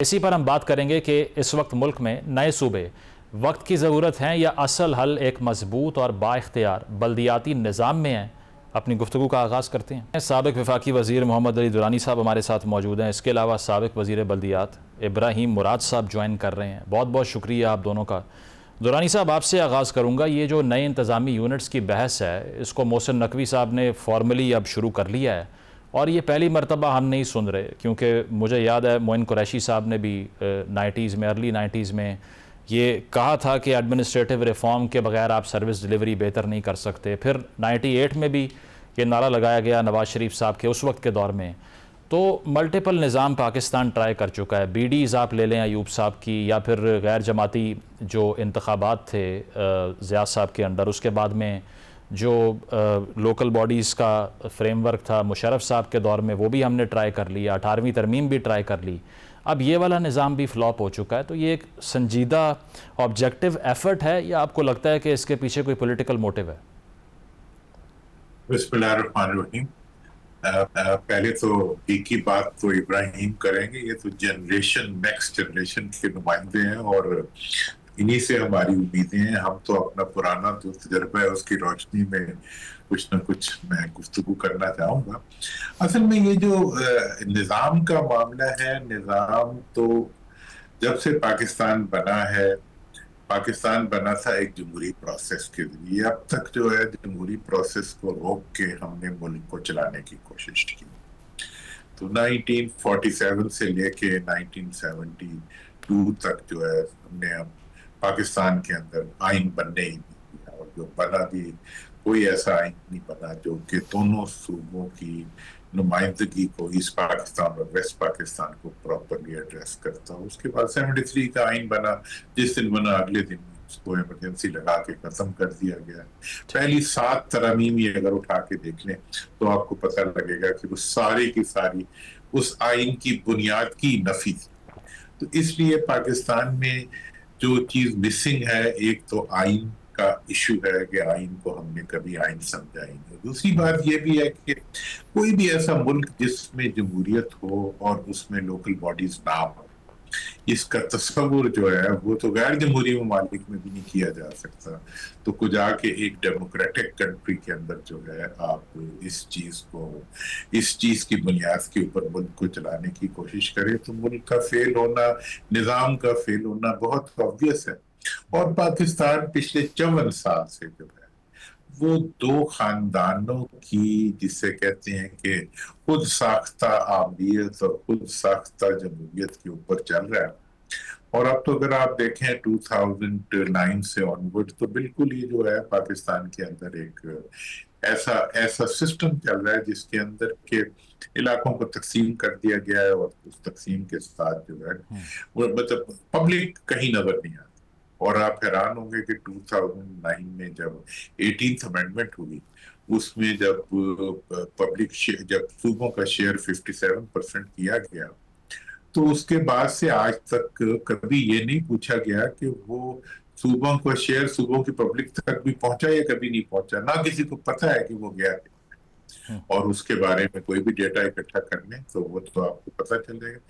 اسی پر ہم بات کریں گے کہ اس وقت ملک میں نئے صوبے وقت کی ضرورت ہیں یا اصل حل ایک مضبوط اور با اختیار بلدیاتی نظام میں ہے۔ اپنی گفتگو کا آغاز کرتے ہیں۔ سابق وفاقی وزیر محمد علی درانی صاحب ہمارے ساتھ موجود ہیں، اس کے علاوہ سابق وزیر بلدیات ابراہیم مراد صاحب جوائن کر رہے ہیں۔ بہت بہت شکریہ آپ دونوں کا۔ درانی صاحب آپ سے آغاز کروں گا، یہ جو نئے انتظامی یونٹس کی بحث ہے اس کو محسن نقوی صاحب نے فارملی اب شروع کر لیا ہے، اور یہ پہلی مرتبہ ہم نہیں سن رہے، کیونکہ مجھے یاد ہے معین قریشی صاحب نے بھی ارلی نائنٹیز میں یہ کہا تھا کہ ایڈمنسٹریٹو ریفارم کے بغیر آپ سروس ڈیلیوری بہتر نہیں کر سکتے۔ پھر 98 میں بھی یہ نعرہ لگایا گیا نواز شریف صاحب کے اس وقت کے دور میں۔ تو ملٹیپل نظام پاکستان ٹرائی کر چکا ہے، بی ڈیز آپ لے لیں ایوب صاحب کی، یا پھر غیر جماعتی جو انتخابات تھے ضیاء صاحب کے انڈر، اس کے بعد میں جو لوکل باڈیز کا فریم ورک تھا مشرف صاحب کے دور میں وہ بھی ہم نے ٹرائی کر لیا، 18ویں ترمیم بھی ٹرائی کر لی، اب یہ والا نظام بھی فلاپ ہو چکا ہے۔ تو یہ ایک سنجیدہ آبجیکٹیو ایفرٹ ہے یا آپ کو لگتا ہے کہ اس کے پیچھے کوئی پولیٹیکل موٹیو ہے؟ بسم اللہ الرحمن الرحیم۔ پہلے تو ایک ہی بات تو ابراہیم کریں گے، یہ تو نیکسٹ جنریشن کے نمائندے ہیں اور انہی سے ہماری امیدیں ہیں۔ ہم تو اپنا پرانا جو تجربہ ہے اس کی روشنی میں کچھ نہ کچھ میں گفتگو کرنا چاہوں گا۔ اصل میں یہ جو نظام کا معاملہ ہے، نظام تو جب سے پاکستان بنا ہے، پاکستان بنا تھا ایک جمہوری پروسیس کے ذریعے۔ اب تک جو ہے جمہوری پروسیس کو روک کے ہم نے ملک کو چلانے کی کوشش کی۔ تو 1947 سے لے کے 1972 تک جو ہے ہم نے پاکستان کے اندر آئین بننے ہی نہیں دیا، اور جو بنا بھی کوئی ایسا آئین نہیں بنا جو کہ دونوں صوبوں کی نمائندگی کو، ایسٹ پاکستان اور ویسٹ پاکستان کو پراپرلی ایڈریس کرتا ہو۔ اس کے بعد 73 کا آئین بنا، جس دن بنا اگلے دن اس کو ایمرجنسی لگا کے ختم کر دیا گیا۔ پہلی 7 ترامیم اگر اٹھا کے دیکھ لیں تو آپ کو پتہ لگے گا کہ وہ ساری کی ساری اس آئین کی بنیاد کی نفی تھی۔ تو اس لیے پاکستان میں جو چیز مسنگ ہے، ایک تو آئین کا ایشو ہے کہ آئین کو ہم نے کبھی آئین سمجھا ہی نہیں۔ دوسری بات یہ بھی ہے کہ کوئی بھی ایسا ملک جس میں جمہوریت ہو اور اس میں لوکل باڈیز نہ ہو، اس کا تصور جو ہے وہ تو غیر جمہوری ممالک میں بھی نہیں کیا جا سکتا۔ تو کچھ آ کے ایک ڈیموکریٹک کنٹری کے اندر جو ہے آپ اس چیز کی بنیاد کے اوپر ملک کو چلانے کی کوشش کریں تو ملک کا فیل ہونا، نظام کا فیل ہونا بہت آبویس ہے۔ اور پاکستان پچھلے 54 سال سے جو ہے وہ 2 خاندانوں کی، جسے کہتے ہیں کہ خود ساختہ عامریت اور خود ساختہ جمہوریت کے اوپر چل رہا ہے۔ اور اب تو اگر آپ دیکھیں 2009 سے آنورڈ تو بالکل ہی جو ہے پاکستان کے اندر ایک ایسا سسٹم چل رہا ہے جس کے اندر کے علاقوں کو تقسیم کر دیا گیا ہے، اور اس تقسیم کے ساتھ جو ہے وہ مطلب پبلک کہیں نظر نہیں آتی۔ اور آپ حیران ہوں گے کہ 2009 میں جب 18th امینڈمنٹ ہوئی، اس میں جب صوبوں کا شیئر 57% کیا گیا، تو اس کے بعد سے آج تک کبھی یہ نہیں پوچھا گیا کہ وہ صوبوں کا شیئر صوبوں کی پبلک تک بھی پہنچا یا کبھی نہیں پہنچا۔ نہ کسی کو پتا ہے کہ وہ گیا کہ، اور اس کے بارے میں کوئی بھی ڈیٹا اکٹھا کر لیں تو وہ تو آپ کو پتا چلے گا۔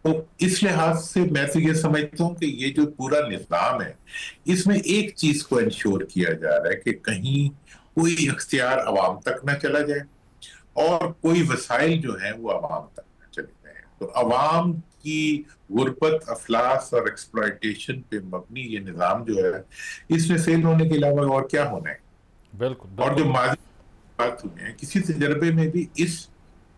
تو اس لحاظ سے میں تو یہ سمجھتا ہوں کہ یہ جو پورا نظام ہے، اس میں ایک چیز کو انشور کیا جا رہا ہے کہ کہیں کوئی اختیار عوام تک نہ چلا جائے اور کوئی وسائل جو ہیں وہ عوام تک نہ چلے جائیں۔ تو عوام کی غربت، افلاس اور ایکسپلائٹیشن پہ مبنی یہ نظام جو ہے، اس میں فیل ہونے کے علاوہ اور کیا ہونا ہے؟ بالکل۔ اور جو ماضی بات ہوئی ہے، کسی تجربے میں بھی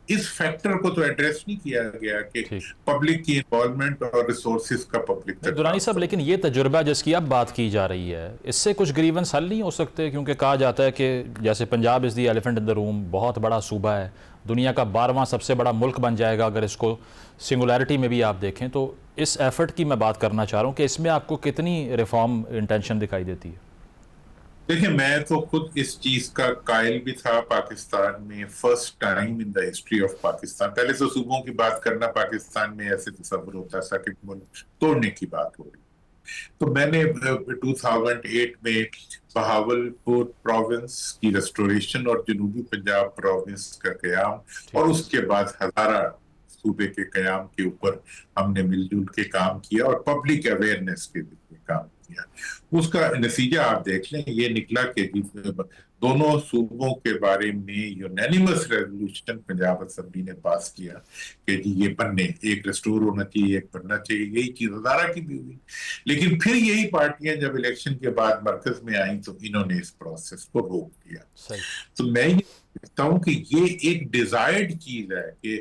اس فیکٹر کو تو ایڈریس نہیں کیا گیا کہ پبلک کی انوالومنٹ اور ریسورسز کا پبلک تک۔ درانی صاحب، لیکن یہ تجربہ جس کی اب بات کی جا رہی ہے، اس سے کچھ گریونس حل نہیں ہو سکتے؟ کیونکہ کہا جاتا ہے کہ جیسے پنجاب از دی ایلیفنٹ ان دا روم، بہت بڑا صوبہ ہے، دنیا کا 12واں سب سے بڑا ملک بن جائے گا اگر اس کو سنگولیرٹی میں بھی آپ دیکھیں۔ تو اس ایفرٹ کی میں بات کرنا چاہ رہا ہوں کہ اس میں آپ کو کتنی ریفارم انٹینشن دکھائی دیتی ہے؟ دیکھیں، میں تو خود اس چیز کا قائل بھی تھا پاکستان میں، first time in the history of Pakistan. پہلے تو صوبوں کی بات کرنا پاکستان میں ایسے تصور ہوتا تھا کہ ملک توڑنے کی بات ہو رہی۔ تو میں نے 2008 میں بہاول پور پروونس کی ریسٹوریشن اور جنوبی پنجاب پروونس کا قیام، اور اس کے بعد ہزارہ सूबे के क़याम के ऊपर हमने मिलजुल के काम किया और पब्लिक अवेयरनेस के लिए काम किया। उसका नतीजा आप देख लें, ये निकला कि दोनों सूबों के बारे में यूनानिमस रेजोल्यूशन पंजाब असेंबली ने पास किया कि जी ये बनने, एक रेस्टोर होना चाहिए, एक बनना चाहिए। यही चीज हजारा की भी हुई। लेकिन फिर यही पार्टियां जब इलेक्शन के बाद मरकज में आई तो इन्होंने इस प्रोसेस को रोक दिया। तो मैं ये कहता हूं कि ये एक डिजायर्ड चीज है कि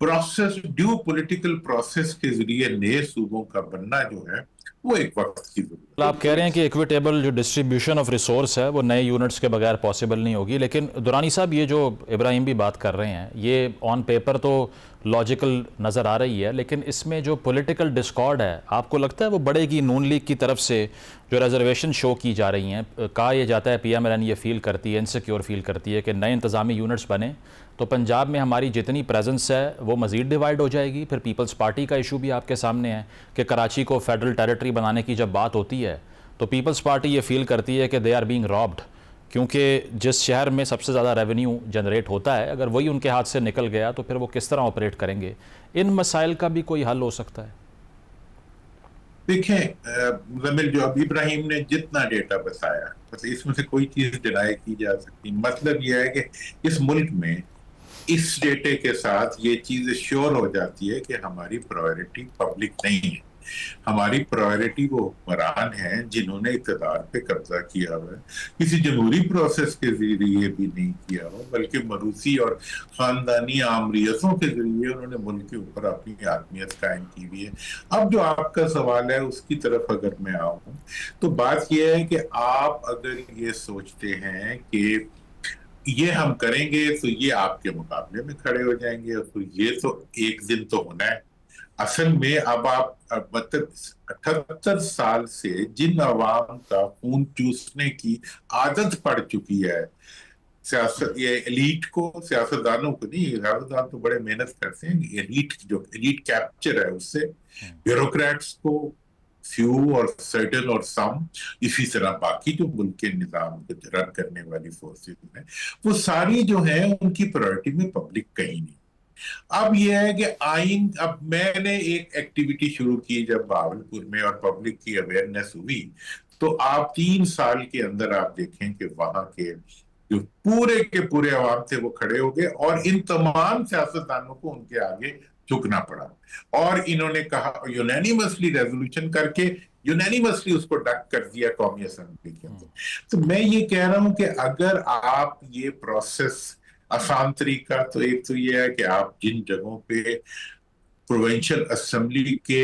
प्रोसेस, ड्यू पॉलिटिकल प्रोसेस के जरिए नए सूबों का बनना जो है वो एक वक्त की जरूरत है। आप कह रहे हैं कि इक्विटेबल जो डिस्ट्रीब्यूशन ऑफ रिसोर्स है वो नए यूनिट्स के बगैर पॉसिबल नहीं होगी, लेकिन दुरानी साहब ये जो इब्राहिम भी बात कर रहे हैं ये ऑन पेपर तो लॉजिकल नज़र आ रही है, लेकिन इसमें जो पॉलिटिकल डिस्कॉर्ड है आपको लगता है वो बढ़ेगी? नून लीग की तरफ से जो रिजर्वेशन शो की जा रही हैं, कहा यह जाता है PMLN ये फील करती है, इनसिक्योर फील करती है कि नए इंतज़ामी यूनिट्स बने तो पंजाब में हमारी जितनी प्रेजेंस है वो मज़ीद डिवाइड हो जाएगी। फिर पीपल्स पार्टी का इशू भी आपके सामने है कि कराची को फेडरल टेरिटरी बनाने की जब बात होती है तो पीपल्स पार्टी ये फील करती है कि दे आर बीइंग रॉब्ड, क्योंकि जिस शहर में सबसे ज़्यादा रेवेन्यू जनरेट होता है अगर वही उनके हाथ से निकल गया तो फिर वो किस तरह ऑपरेट करेंगे? इन मसाइल का भी कोई हल हो सकता है? देखें मुज़म्मिल, जो अब इब्राहिम ने जितना डेटा बताया मतलब इसमें से कोई चीज डिनाई की जा सकती। मतलब यह है कि इस मुल्क में इस डेटे के साथ ये चीज श्योर हो जाती है कि हमारी प्रायोरिटी पब्लिक नहीं है, हमारी प्रायोरिटी वो हुक्मरान हैं जिन्होंने इक़्तिदार पे कब्जा किया हुआ है, किसी जमहूरी प्रोसेस के जरिए भी नहीं किया हुआ बल्कि मरूसी और खानदानी आमरीतों के जरिए उन्होंने मुल्क के ऊपर अपनी आत्मीयत कायम की हुई है। अब जो आपका सवाल है उसकी तरफ अगर मैं आऊं तो बात यह है कि आप अगर ये सोचते हैं कि ये हम करेंगे तो ये आपके मुकाबले में खड़े हो जाएंगे तो ये तो एक दिन तो होना है। असल में अब आप मतलब 78 साल से जिन अवाम का खून चूसने की आदत पड़ चुकी है सियासत, ये एलीट को, सियासतदानों को नहीं, सियासतदान तो बड़े मेहनत करते हैं, एलीट जो एलीट कैप्चर है उससे ब्यूरोक्रेट्स को फ्यू और सर्टन और सम, इसी तरह बाकी जो मुल्क के निजाम को रन करने वाली फोर्सेस हैं वो सारी जो है उनकी प्रायोरिटी में पब्लिक कहीं नहीं। अब यह है कि आइन, अब मैंने एक एक्टिविटी शुरू की जब भावलपुर में और पब्लिक की अवेयरनेस हुई तो आप 3 साल के अंदर आप देखें कि वहां के जो पूरे के पूरे अवाम थे वो खड़े हो गए और इन तमाम सियासतदानों को उनके आगे झुकना पड़ा और इन्होंने कहा यूनानिमसली रेजोल्यूशन करके यूनानिमसली उसको डक कर दिया कौमी असेंबली के अंदर। तो मैं ये कह रहा हूं कि अगर आप ये प्रोसेस आसान तरीका तो एक तो ये है कि आप जिन जगहों पे प्रोविंशियल असेंबली के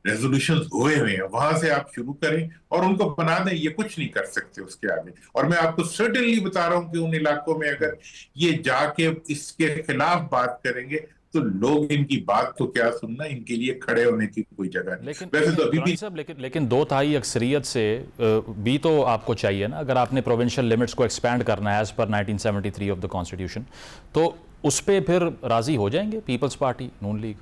रेजोल्यूशन हुए हुए हैं वहां से आप शुरू करें और उनको बना दें, ये कुछ नहीं कर सकते उसके आगे। और मैं आपको सर्टेनली बता रहा हूं कि उन इलाकों में अगर ये जाके इसके खिलाफ बात करेंगे तो लोग इनकी बात तो क्या सुनना, इनके लिए खड़े होने की कोई जगह नहीं। वैसे तो अभी भी लेकिन 2/3 अक्सरियत से भी तो आपको चाहिए ना, अगर आपने प्रोविंशियल लिमिट्स को एक्सपैंड करना है as per 1973 of the constitution, तो उस पर फिर राजी हो जाएंगे पीपल्स पार्टी, नून लीग?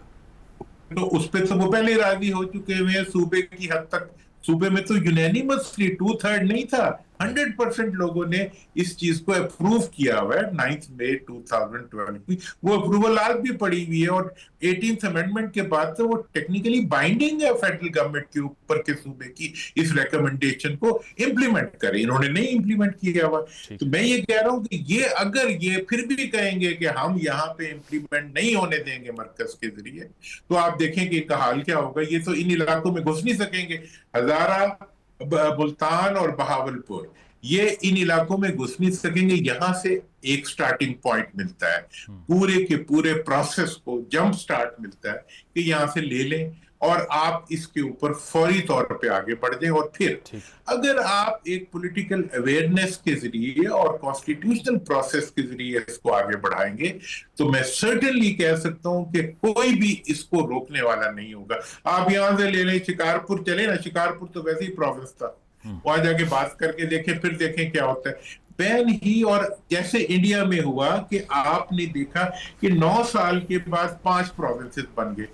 तो उस पर तो वो पहले राजी हो चुके हुए हैं सूबे की हद तक। सूबे में तो यूनानिमसली 2/3 नहीं था, 100% लोगों ने इस चीज को अप्रूव किया हुआ है 9 मई 2012 की। वो अप्रूवल आज भी पड़ी हुई है और 18th अमेंडमेंट के बाद तो वो टेक्निकली बाइंडिंग है फेडरल गवर्नमेंट के ऊपर के सूबे की इस रिकमेंडेशन को इम्प्लीमेंट करे। इन्होंने नहीं इम्प्लीमेंट किया हुआ। तो मैं ये कह रहा हूं कि ये अगर ये फिर भी कहेंगे कि हम यहाँ पे इम्प्लीमेंट नहीं होने देंगे मरकज के जरिए, तो आप देखें कि इनका हाल क्या होगा। ये तो इन इलाकों में घुस नहीं सकेंगे। हजारा, मुल्तान और बहावलपुर, ये इन इलाकों में घुस नहीं सकेंगे। यहां से एक स्टार्टिंग पॉइंट मिलता है, पूरे के पूरे प्रोसेस को जंप स्टार्ट मिलता है कि यहां से ले लें और आप इसके ऊपर फौरी तौर पे आगे बढ़ जाएं। और फिर अगर आप एक पॉलिटिकल अवेयरनेस के जरिए और कॉन्स्टिट्यूशनल प्रोसेस के जरिए इसको आगे बढ़ाएंगे तो मैं सर्टेनली कह सकता हूं कि कोई भी इसको रोकने वाला नहीं होगा। आप यहां से ले लें, शिकारपुर चले ना, शिकारपुर तो वैसे ही प्रोविंस था, वहां जाके बात करके देखें, फिर देखें क्या होता है। बैन ही, और जैसे इंडिया में हुआ कि आपने देखा कि 9 साल के बाद 5 प्रोविंसेस बन गए,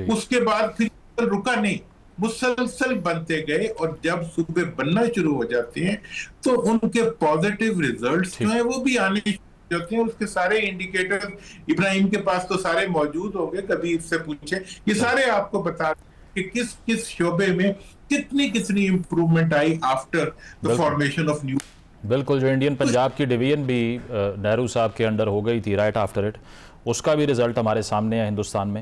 उसके बाद फिर रुका नहीं, मुसलसल बनते गए और जब सूबे बनना शुरू हो जाते हैं तो उनके पॉजिटिव रिजल्ट्स जो है वो भी आने होते हैं उसके सारे इंडिकेटर इब्राहिम के पास तो सारे मौजूद होंगे, कभी इससे पूछे, ये सारे आपको बता कि किस किस शोबे में कितनी improvement I after the formation of new. बिल्कुल, जो इंडियन पंजाब की डिवीजन भी नेहरू साहब के अंडर हो गई थी राइट आफ्टर इट, उसका भी रिज़ल्ट हमारे सामने है हिंदुस्तान में।